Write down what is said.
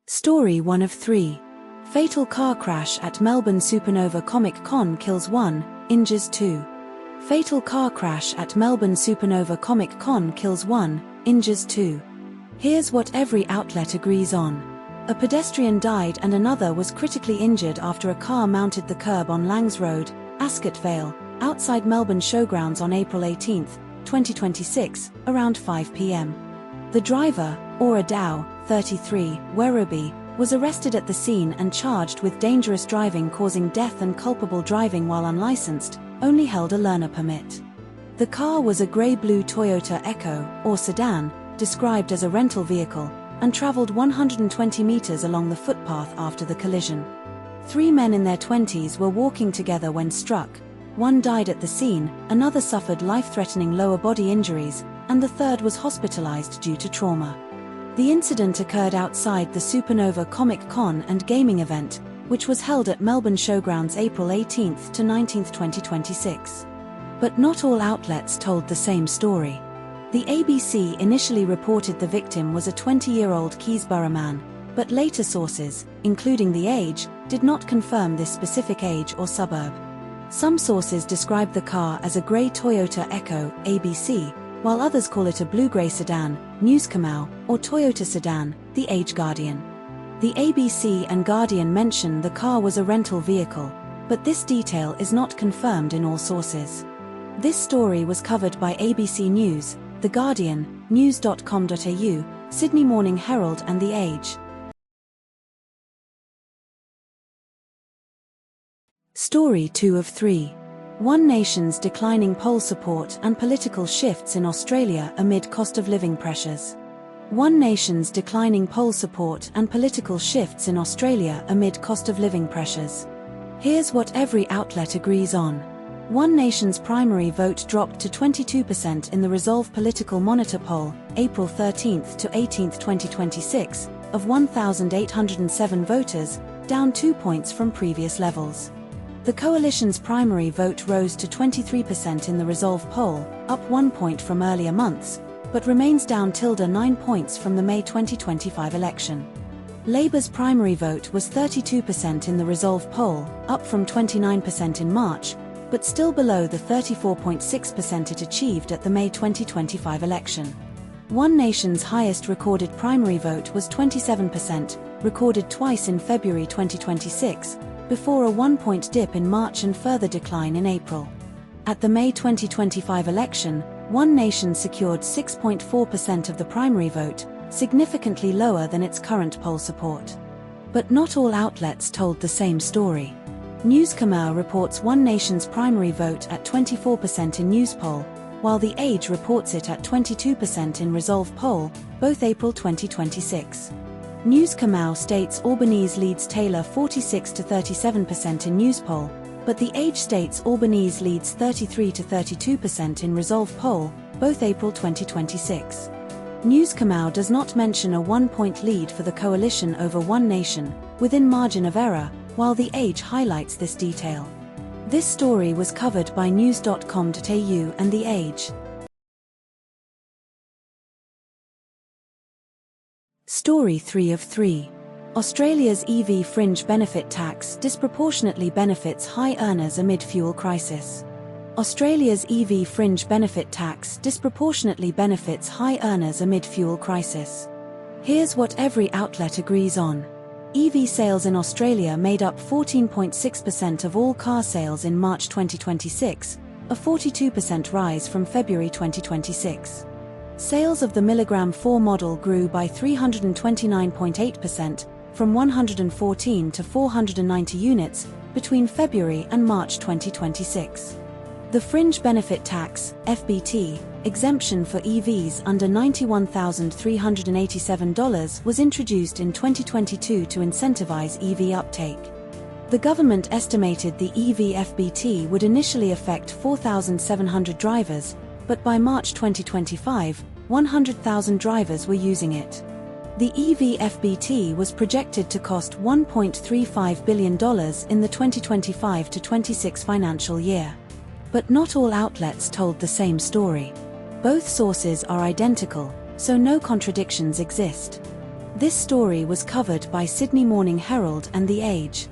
Story 1 of 3. Fatal car crash at Melbourne Supanova Comic Con kills 1, injures 2. Fatal car crash at Melbourne Supanova Comic Con kills 1, injures 2. Here's what every outlet agrees on. A pedestrian died and another was critically injured after a car mounted the curb on Langs Road, Ascot Vale, outside Melbourne Showgrounds on April 18, 2026, around 5 p.m. The driver, Aura Dow, 33, Werribee, was arrested at the scene and charged with dangerous driving causing death and culpable driving while unlicensed, only held a learner permit. The car was a grey-blue Toyota Echo, or sedan, described as a rental vehicle, and travelled 120 metres along the footpath after the collision. 3 men in their 20s were walking together when struck. One died at the scene, another suffered life-threatening lower body injuries, and the third was hospitalised due to trauma. The incident occurred outside the Supanova Comic Con and gaming event, which was held at Melbourne Showgrounds April 18 to 19, 2026. But not all outlets told the same story. The ABC initially reported the victim was a 20-year-old Keysborough man, but later sources, including The Age, did not confirm this specific age or suburb. Some sources described the car as a grey Toyota Echo, ABC, while others call it a blue-grey sedan, News Kamau, or Toyota sedan, The Age Guardian. The ABC and Guardian mention the car was a rental vehicle, but this detail is not confirmed in all sources. This story was covered by ABC News, The Guardian, news.com.au, Sydney Morning Herald and The Age. Story 2 of 3. One Nation's declining poll support and political shifts in Australia amid cost of living pressures. One Nation's declining poll support and political shifts in Australia amid cost of living pressures. Here's what every outlet agrees on. One Nation's primary vote dropped to 22% in the Resolve Political Monitor poll, April 13 to 18, 2026, of 1,807 voters, down 2 points from previous levels. The coalition's primary vote rose to 23% in the Resolve poll, up 1 point from earlier months, but remains down 9 points from the May 2025 election. Labour's primary vote was 32% in the Resolve poll, up from 29% in March, but still below the 34.6% it achieved at the May 2025 election. One Nation's highest recorded primary vote was 27%, recorded twice in February 2026, before a 1-point dip in March and further decline in April. At the May 2025 election, One Nation secured 6.4% of the primary vote, significantly lower than its current poll support. But not all outlets told the same story. News Kamau reports One Nation's primary vote at 24% in Newspoll, while The Age reports it at 22% in Resolve poll, both April 2026. News Kamau states Albanese leads Taylor 46 to 37% in Newspoll, but The Age states Albanese leads 33 to 32% in Resolve poll, both April 2026. News Kamau does not mention a 1-point lead for the coalition over One Nation, within margin of error, while The Age highlights this detail. This story was covered by news.com.au and The Age. Story 3 of 3. Australia's EV fringe benefit tax disproportionately benefits high earners amid fuel crisis. Australia's EV fringe benefit tax disproportionately benefits high earners amid fuel crisis. Here's what every outlet agrees on. EV sales in Australia made up 14.6% of all car sales in March 2026, a 42% rise from February 2026. Sales of the Milligram 4 model grew by 329.8%, from 114 to 490 units, between February and March 2026. The Fringe Benefit Tax, FBT, exemption for EVs under $91,387 was introduced in 2022 to incentivize EV uptake. The government estimated the EV FBT would initially affect 4,700 drivers, but by March 2025, 100,000 drivers were using it. The EV FBT was projected to cost $1.35 billion in the 2025 to 26 financial year. But not all outlets told the same story. Both sources are identical, so no contradictions exist. This story was covered by Sydney Morning Herald and The Age.